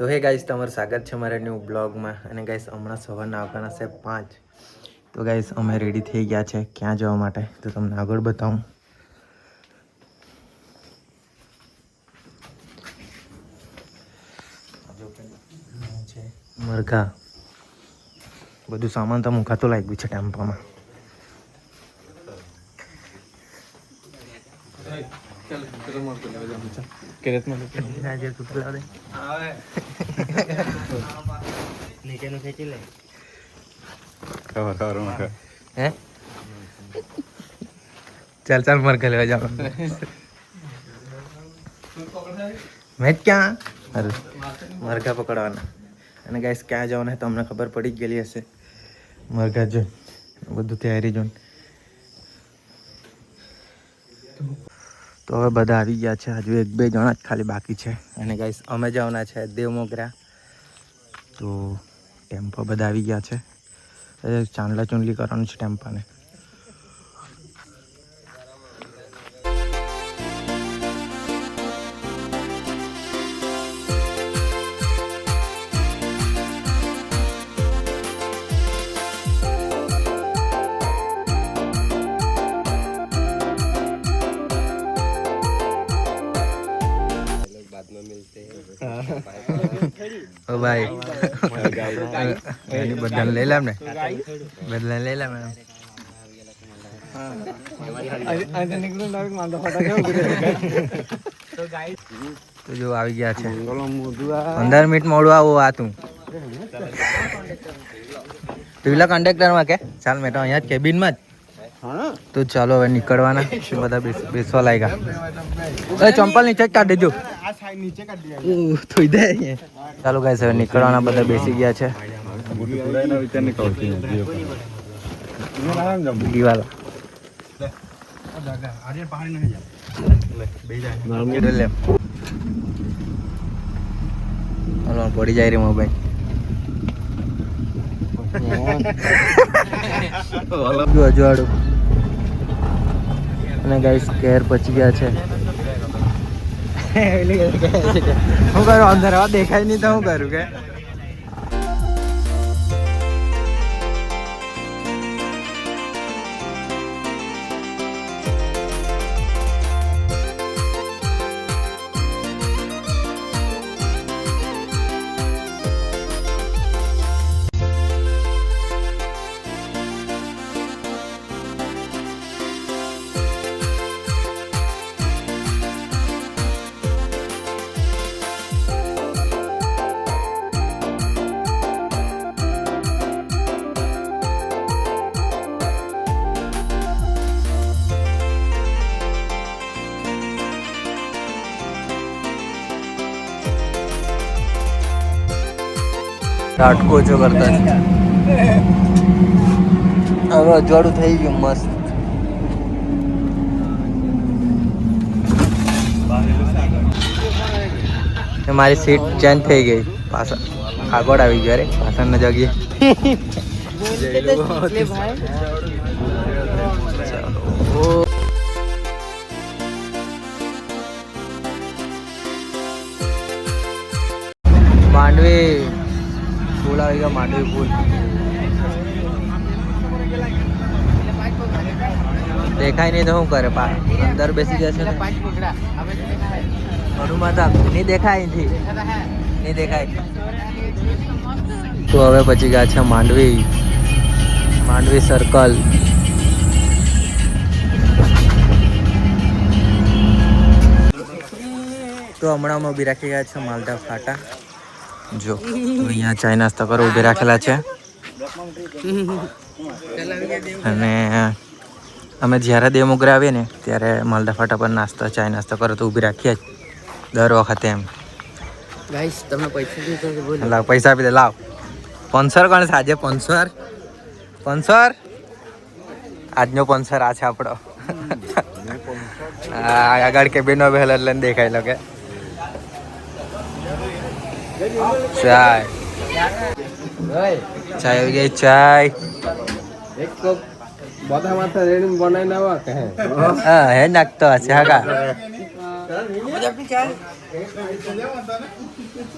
તો હે ગાઈસ, તમારું સ્વાગત છે મારા ન્યૂ બ્લોગમાં. અને ગાઈસ, હમણાં સવારના આવવાના છે 5. તો ગાઈસ, અમે રેડી થઈ ગયા છે ક્યાં જવા માટે, તો તમને આગળ બતાવું. મરઘા બધું સામાન તો મુકાતું લાગ્યું છે ટેમ્પામાં. ચાલ મરઘા લેવા જાવ. મેં ક્યાં મરઘા પકડવાના. અને ગાઈસ, ક્યાં જવાના તમને ખબર પડી જ ગયેલી હશે. મરઘા જો બધું તૈયારી જો. તો હવે બધા આવી ગયા છે. હજુ 1-2 જણા જ ખાલી બાકી છે. અને ગાઈસ, અમે જવાના છે દેવમોગરા. તો ટેમ્પો બધા આવી ગયા છે. ચાંદલા ચુંડલી કરવાનું છે ટેમ્પાને. ઓ ભાઈ, બધાને લઈ લાવ ને, બધાને લઈ લાવ. તો જો આવી ગયા છે. 15 મિનિટ મોડું આવું આ તું પેલા કંડક્ટરમાં કે ચાલ મેં તો અહીંયા જ કેબિનમાં જ. તો ચાલો હવે નીકળવાના. બધા બેસવા લાગ્યા. ચંપલ નીચે જ કાઢ દેજો. ચાલો ગાઈસ, હવે નીકળવાના. બધા બેસી ગયા છે. પડી જાય રે મોબાઈલ. અજવાળું. અને ગાઈસ, ઘેર પચી ગયા છે. શું કરું, અંદર દેખાય નહીં તો શું કરું કે. ઝાટકો જો કરતા છે. હવે અજવાળું થઈ ગયું મસ્ત. મારી સીટ ચેન્જ થઈ ગઈ. પાછળ આગળ આવી ગયો. રે પાછળના જગ્યાએ માંડવી પુલ આવી ગયો. માંડવી પુલ દેખાય નહીં તો શું કરે? અંદર બેસી જશે ને. નહીં દેખાય અહીંથી, નહીં દેખાય. તો હવે પછી ગયા છે માંડવી સર્કલ. તો હમણાં અમે ઉભી રાખી ગયા છે માલદા ફાટા. જો અહીંયા ચાય નાસ્તા કરો ઉભી રાખેલા છે. અને અમે જ્યારે દેવમોગરા આવીએ ને ત્યારે માલદા ફાટા પર ચાય નાસ્તો કરો તો ઊભી રાખીએ જ દર વખતે એમ. ગાઈસ, તમે પૈસા આપી દે. લાવ સ્પોન્સર કોણ છે આજે? સ્પોન્સર આજનો સ્પોન્સર આ છે આપણો. આગળ કેબિન માં બેહેલો એટલે દેખાય લો કે ચાય આવી ગઈ. ચાય હે નાખતો હશે. હા કા તો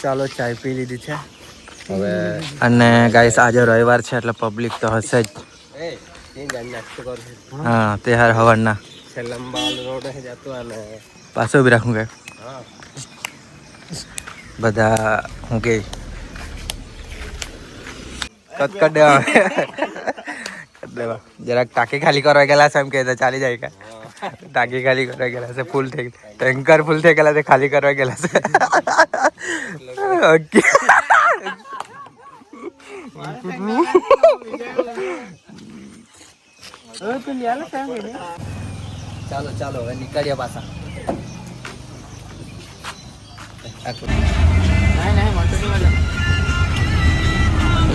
ચાલો ચાય પી લીધી છે હવે. અને ગાઈસ આજે રવિવાર છે એટલે પબ્લિક તો હશે જ. હા તે હાર હવારના પાછો બી રાખું કે બધા હું કે કટકટ દેવા જરાક ટાંકી ખાલી કરવા ગયેલા છે એમ કે ચાલી જાય કે ટાંકી ખાલી કરવા ગયેલા છે ફૂલ થઈ ટેન્કર ફૂલ થઈ ગયેલા છે ખાલી કરવા ગયેલા છે. ચાલો ચાલો હવે નીકળ્યા પાછા.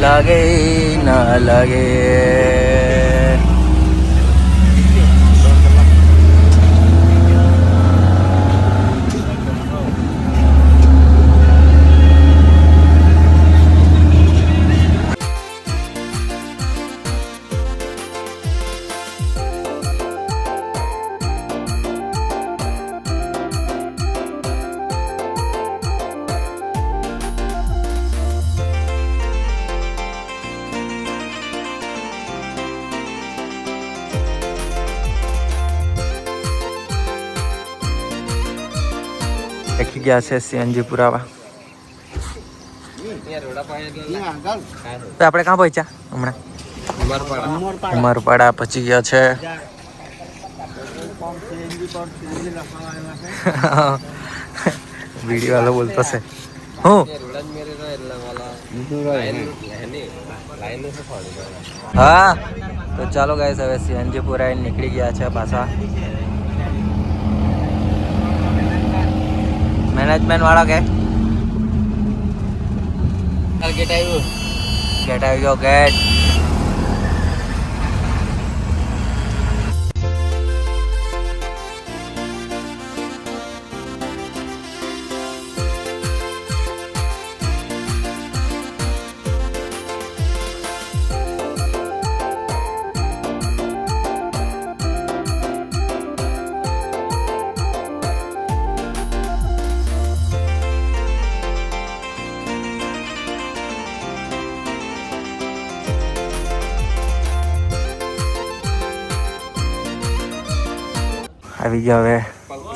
લાગે ના લાગે દેખી ગયા છે સીએનજી પુરાવા. આપણે ક્યાં પહોંચ્યા હમણાં? ઉમરપાડા પહોંચી ગયા છે. વિડીયો વાળો બોલતો છે હું. હા તો ચાલો ગાઈસ હવે સીએનજી પુરાઈને નીકળી ગયા છે પાછા. મેનેજમેન્ટ વાળા કે ગેટ આવી ગયો ગેટ. આવી ગયા હવે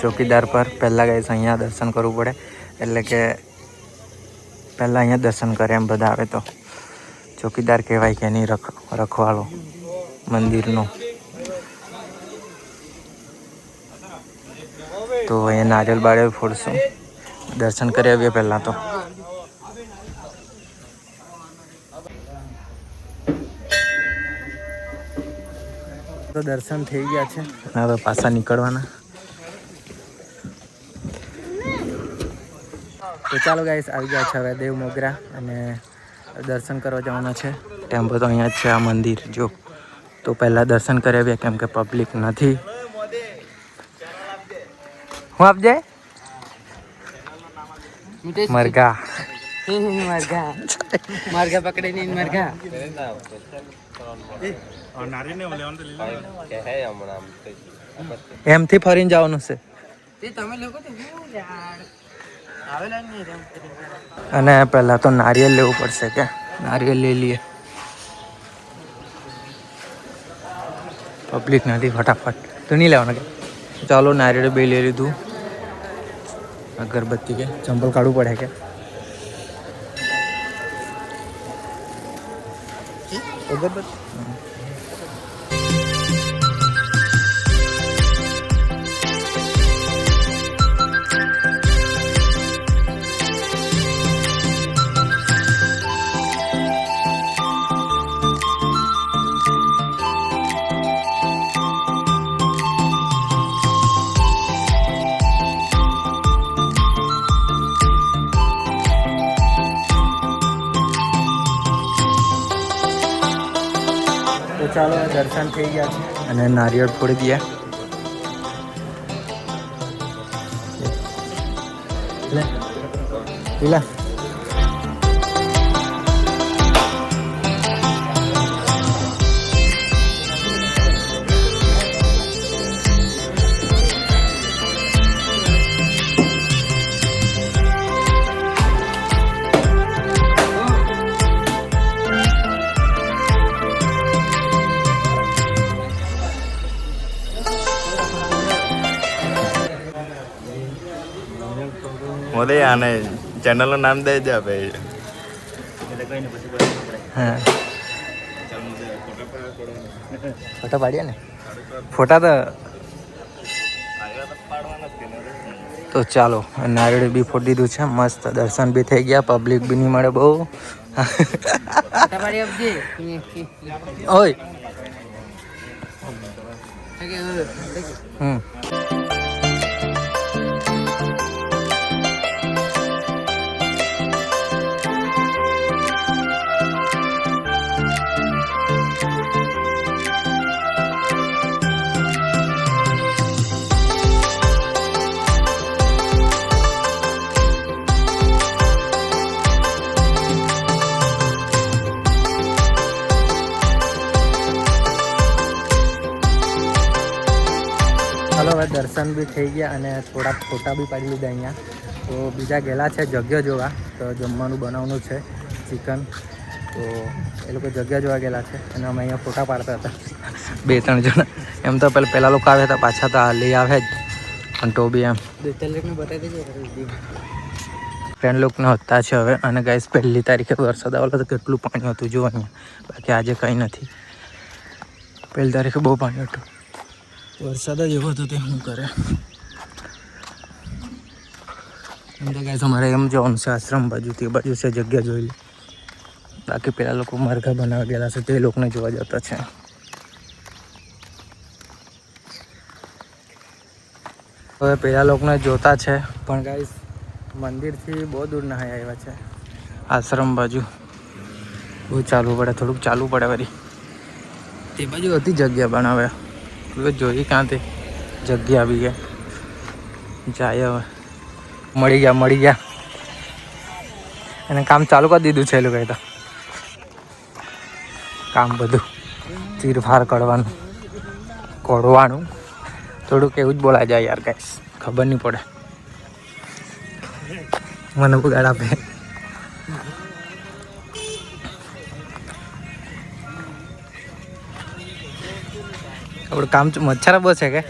ચોકીદાર પર. પહેલાં ગાઈસ અહીંયા દર્શન કરવું પડે એટલે કે પહેલાં અહીંયા દર્શન કરે એમ બધા આવે તો ચોકીદાર કહેવાય કે નહીં રખવાળો મંદિરનો. તો અહીંયા નારિયેલ બાળિયેલ ફોડશું દર્શન કરી આવીએ પહેલાં તો. તો દર્શન થઈ ગયા છે હવે પાછા નીકળવાના. તો ચાલો ગાઈસ આવી ગયા છે હવે દેવ મોગરા અને દર્શન કરવા જવાના છે. ટેમ્પો તો અહીંયા જ છે આ મંદિર જો. તો પહેલાં દર્શન કરી આવ્યા કેમ કે પબ્લિક નથી. હું આપજે મરઘા મરઘા પકડે નહીં મરઘા એમથી ફરીને જવાનું છે. અને પહેલા તો નારિયેલ લેવું પડશે કે નારિયેલ લઈ લઈએ. પબ્લિક નથી ફટાફટ તો નહીં લેવાનું કે ચાલો નારિયેળ બે લઈ લીધું. અગરબત્તી કે ચંપલ કાઢવું પડે કે અગરબત્તી. તો ચાલો દર્શન થઈ ગયા છે અને નારિયેળ ફોડી દઈએ. પેલા દે આને ચેનલનું નામ દે જ આપે. હા ફોટા પાડીએ ને ફોટા તો ચાલો નારિયેળ બી ફોડી દીધું છે મસ્ત દર્શન બી થઈ ગયા પબ્લિક બી નહીં મળે બહુ ઓય ચાલો હવે દર્શન બી થઈ ગયા અને થોડાક ફોટા બી પાડી લીધા અહીંયા તો બીજા ગયેલા છે જગ્યા જોવા તો જમવાનું બનાવવાનું છે ચિકન તો એ લોકો જગ્યા જોવા ગયેલા છે અને અમે અહીંયા ફોટા પાડતા હતા 2-3 જણા એમ તો પહેલાં લોકો આવ્યા હતા પાછા તો લઈ આવે જ પણ તો બી એમ ફ્રેન્ડ લોકોને હતા છે હવે અને ગાઈસ 1લી તારીખે વરસાદ આવેલો તો કેટલું પાણી હતું જો અહીંયા બાકી આજે કંઈ નથી 1લી તારીખે બહુ પાણી હતું વરસાદ જ એવો હતો તે શું કરે એમ તો ગાઈસ અમારે એમ જવાનું છે આશ્રમ બાજુ તે બાજુ છે જગ્યા જોઈ લે બાકી પેલા લોકો મરઘા બનાવવા ગયેલા છે તે લોકોને જોવા જતા છે હવે પેલા લોકોને જોતા છે પણ ગાઈસ મંદિરથી બહુ દૂર ના આવ્યા છે આશ્રમ બાજુ બહુ ચાલવું પડે થોડુંક ચાલવું પડે વળી તે બાજુ હતી જગ્યા બનાવ્યા હવે જોઈ ક્યાં તે જગ્યા આવી ગયા જાય હવે મળી ગયા અને કામ ચાલુ કરી દીધું છે એ લોકોએ તો કામ બધું ચીરફાર કોડવાનું થોડુંક એવું જ બોલા જાય યાર ગાઈસ ખબર નહીં પડે મને બગાડ આપે આપણું કામ મચ્છર બહુ છે કે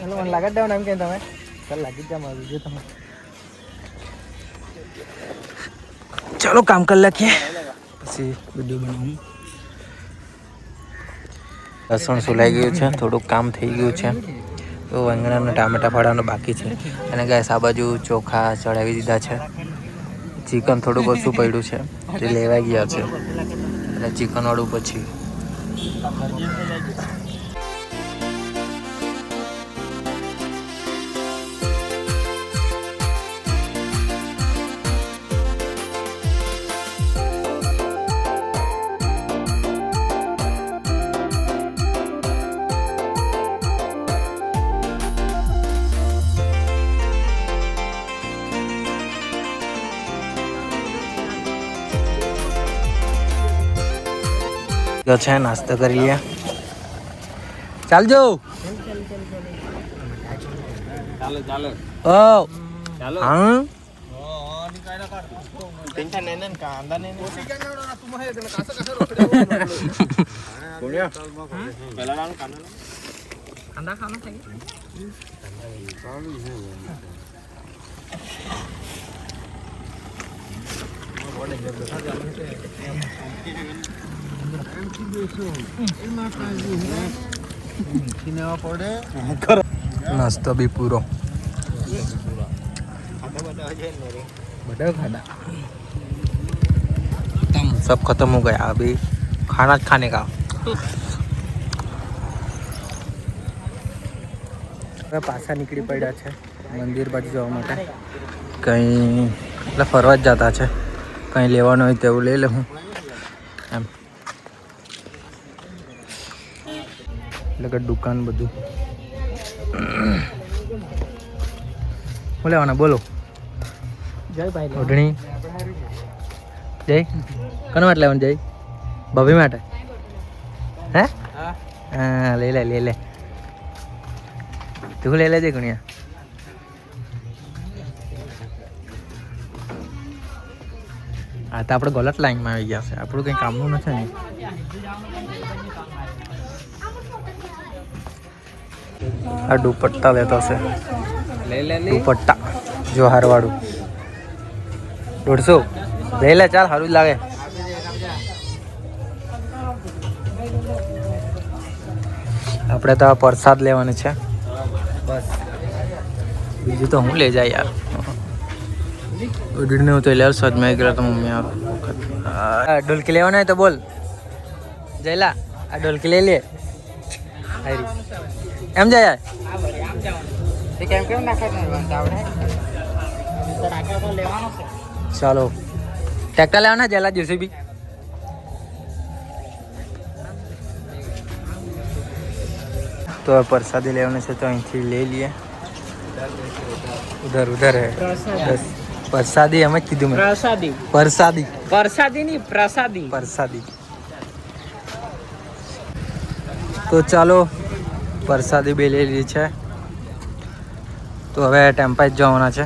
મને લાગત દેવાનું એમ કે તમે ચાલ લાગી જ જા મારું જો તમે ચાલો કામ કરી નાખીએ પછી વિડીયો બનાવું લસણ સુલાઈ ગયું છે થોડુંક કામ થઈ ગયું છે તો રીંગણાં અને ટામેટા ફાળવાનું બાકી છે અને ગાઈસ આ બાજુ ચોખા ચડાવી દીધા છે ચિકન થોડુંક ઓછું પડ્યું છે તે લેવાઈ ગયા છે એટલે ચિકનવાળું પછી છે નાસ્તો કરી લઈએ ચાલજો હા નાસ્તો બી પૂરો सब खत्म हो गया अभी खाना खाने का पासा નીકળી પડ્યા છે મંદિર બાજુ જવા માટે કંઈ એટલે ફરવા જ જતા છે કંઈ લેવાનું હોય તેવું લઈ લે હું એમ એટલે કે દુકાન બધું શું લેવાના બોલો જય ભાઈ ઓઢણી જય કોના માટે લેવાનું જય ભાભી માટે હે હા લઈ લે તું લઈ લેજે ગુણિયા હા તો આપણે ગલત લાઈનમાં આવી ગયા છે આપણું કંઈ કામનું નથી ને આ દુપટ્ટા લેતો હશે. લે દુપટ્ટા જો હારવાળું 150 લઈ લે ચાલ, સારું જ લાગે. આપણે તો પ્રસાદ લેવાની છે બસ, બીજું તો હું લઈ જાય યાર. ઉડીને હું તો લે સજ મેં ગયો તો મમ્મી આ ઢોલકી લેવાના હોય તો બોલ જયલા, આ ઢોલકી લઈ લે એમ જાય. ચાલો ટ્રેક્ટર લેવાના જયલા જેસીબી. તો પ્રસાદી લેવાની છે તો અહીંથી લઈ લઈએ. ઉધર હે બસ પ્રસાદી એમ જ કીધું મેં. પ્રસાદી. તો ચાલો પ્રસાદી બે લઈ લીધી છે. તો હવે ટેમ્પા જ જવાના છે.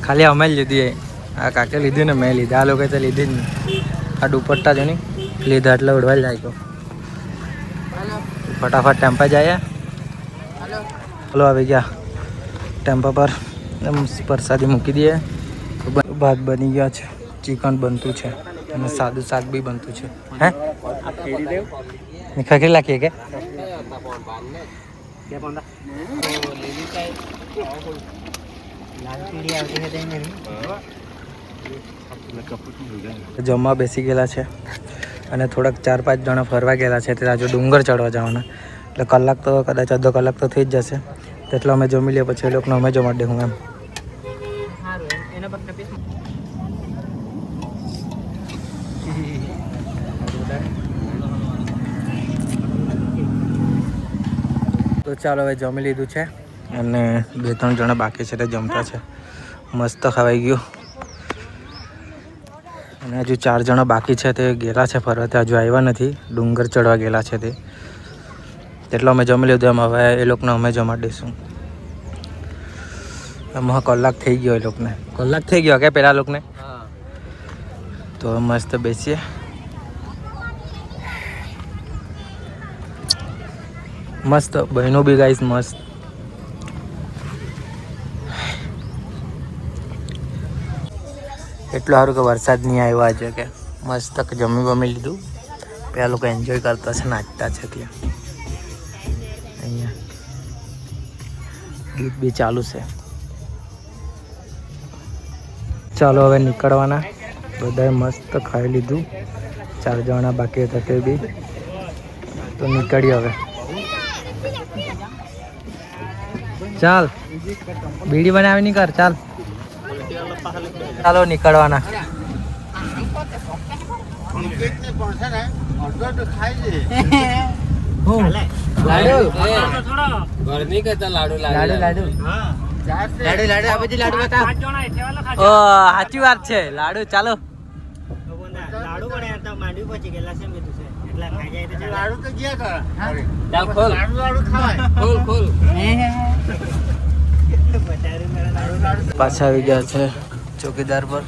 ખાલી અમે જ લીધી. આ કાકે લીધી ને મેં લીધા, આ લોકો તો લીધી જ નહીં. આ દુપટ્ટા જો નહીં લીધા એટલે ઉડવા જ લાગ્યો. ફટાફટ ટેમ્પા જાય. હલો આવી ગયા ટેમ્પા પર. પ્રસાદી મૂકી દઈએ. ભાત બની ગયા છે, ચિકન બનતું છે અને સાદું શાક બી બનતું છે. હે ખખરી લાખીએ કે જમવા બેસી ગયેલા છે અને થોડાક 4-5 જણા ફરવા ગયેલા છે. તે આજે ડુંગર ચડવા જવાના, એટલે કલાક તો કદાચ અડધો કલાક તો થઈ જ જશે. તેટલો અમે જમી લઈએ, પછી એ લોકોને અમે જમા દે હું એમ. તો ચાલો હવે જમી લીધું છે અને 2-3 જણા બાકી છે તે જમતા છે. મસ્ત ખવાઈ ગયું. અને હજુ 4 જણા બાકી છે તે ગયેલા છે ફરવા, તે હજુ આવ્યા નથી, ડુંગર ચડવા ગયેલા છે તે. તેટલો અમે જમી લીધું એમ. હવે એ લોકોને અમે જમા દઈશું. એમાં કલાક થઈ ગયો, એ લોકોને કલાક થઈ ગયો કે પેલા લોકોને. તો મસ્ત બેસીએ. મસ્ત બહેનો બી ગાઈસ મસ્ત. એટલું સારું કે વરસાદ નહીં આવ્યો આજે, કે મસ્ત જમી લીધું. પેલા લોકો એન્જોય કરતા છે, નાચતા છે ત્યાં. અહીંયા ગીત બી ચાલુ છે. ચાલો હવે નીકળવાના. બધાએ મસ્ત ખાઈ લીધું. 4 જણા બાકી હતા તે બી. તો નીકળીએ હવે. ચાલ બીડી બનાવી નહીં કર. ચાલો નીકળવાના. સાચી વાત છે. લાડુ ચાલો. પાછા આવી ગયા છે ચોકીદાર પર.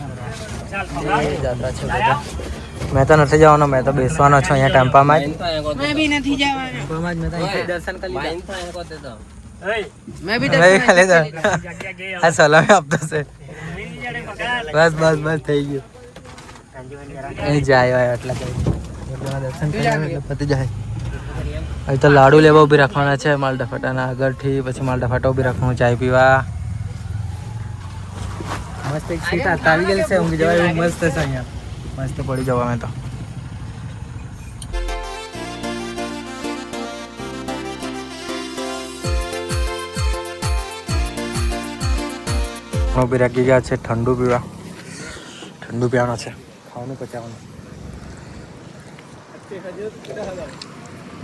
જતા છે બધા. મેં તો નથી જવાનો, મેં તો બેસવાનો છું અહીંયા ટેમ્પામાં જ. આ સલામી આપતો છે. બસ થઈ ગયું. અહીં જાય એટલે દર્શન એટલે પતી જાય. અહીં તો લાડુ લેવા ઉભી રાખવાના છે માલડા ફાટાના આગળથી. પછી માલડા ફાટા ઉભી રાખવાનું ચાય પીવા. મસ્ત એક સીટ આવી ગયેલી છે, ઊંઘી જવાય એવું મસ્ત છે અહીંયા. મસ્ત પડી જવા. મેં તો ઉભી રાખી ગયા છે ઠંડુ પીવાનો છે. ખાવાનું પચાવવાનું.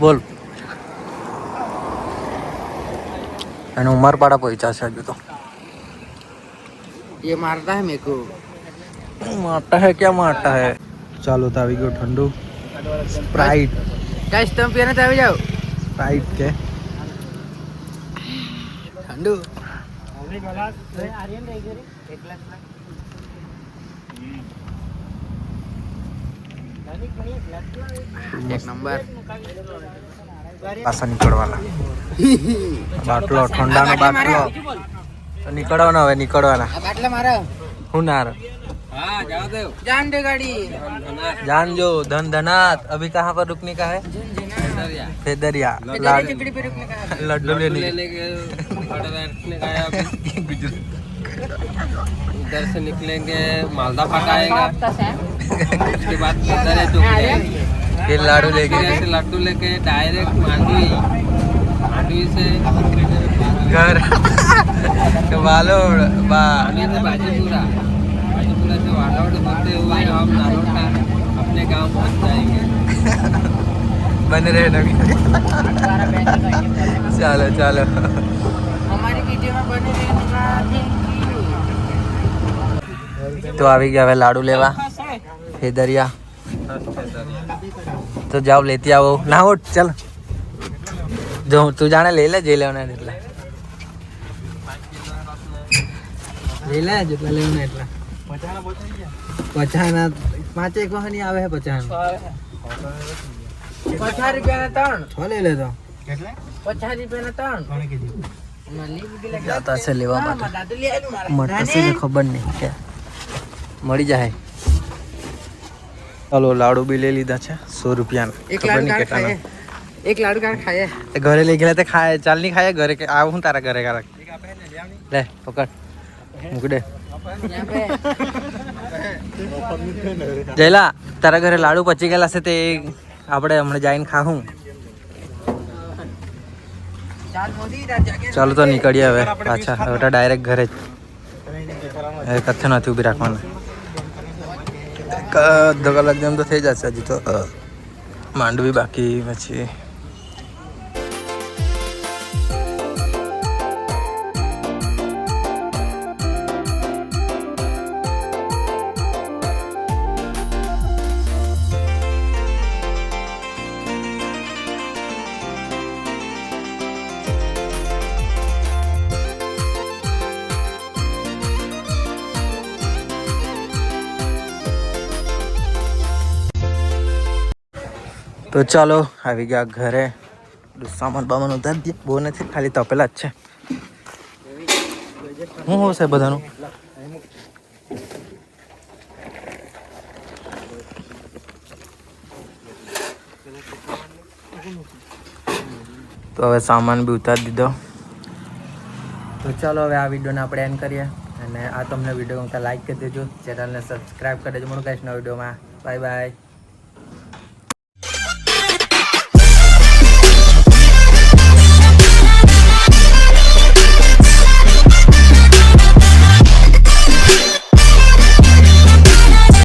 બોલ. અને ઉમરપાડા પહોંચ્યા છે હજુ તો. ये मारता है मेरे को. मारता है क्या मारता है. ચાલો તો આવી ગયો ઠંડુ સ્પ્રાઇટ. गाइस तुम पीना तो आ जाओ. સ્પ્રાઇટ કે ठंडू એક નંબર પાછા નીકળવાના બાટલો ઠંડાનો બાટલો નીકળવાનો હવે નીકળવાના આ બાટલા મારા હું નાર हाँ जाओ दे जान दे गाड़ी जान जो धन धनात अभी कहाँ पर रुकने का है फेदरिया चिकड़ी पे रुकने का है लड्डू लेने के बैठने का है अभी इधर से निकलेंगे मालदा फाटा आएगा उसके बाद इधर है फिर लाडू लेके से लड्डू लेके डायरेक्ट मांडवी मांडवी से घर वालोड़ बा मांडवी से बाजीपुरा बाजीपुरा से वालोड़ होते हुए हम नालोटा अपने गांव पहुंच जाएंगे बन रहे नवी ચાલો ચાલો हमारी वीडियो में बने रहने તો આવી ગયા હવે લાડુ લેવા ફેદરિયા તો જાઓ લેતી આવો ના ઉઠ ચાલ જો તું જાણે લઈ લે જે લેવાના એટલે લઈ લે જેટલા લેવાના એટલા પચાના 5 એક વહની આવે છે 50 ₹50 ત્રણ છ લઈ લે તો ₹50 ત્રણ જાતા છે લેવા માટે મળશે કે ખબર નહીં કે મળી જાય ચાલો લાડુ બી લઈ લીધા છે 100 રૂપિયાના એક ખબર લાડુ નહીં કાર ખાए કેટલાના एक लाडू कार खाए તે ઘરે લઈ ગયેલા તે ખાય ચાલ નહીં ખાય ઘરે કે આવું હું તારા ઘરે કારક લે પકડ મૂકી દે यहाँ पे જયલા તારા ઘરે લાડુ પચી ગયેલા છે તે આપણે હમણાં જઈને ખાવું चाल मोदी इधर जाके ચાલો તો નીકળીએ હવે પાછા હવે તો ડાયરેક્ટ ઘરે જ હવે કથે નથી ઊભી રાખવાના અડધો કલાક જેમ તો થઈ જશે હજી તો માંડવી બાકી પછી તો ચાલો આવી ગયા ઘરે સામાન બામાન ઉતારી દઈએ બહુ નથી ખાલી તપેલા જ છે શું હશે બધાનું તો હવે સામાન બી ઉતારી દીધો તો ચાલો હવે આ વિડીયોને આપણે એન્ડ કરીએ અને આ તમને વિડીયો ગમતા લાઈક કરી દેજો ચેનલને સબસ્ક્રાઈબ કરી દેજો મળું ગાઈસ નવા વિડીયોમાં બાય બાય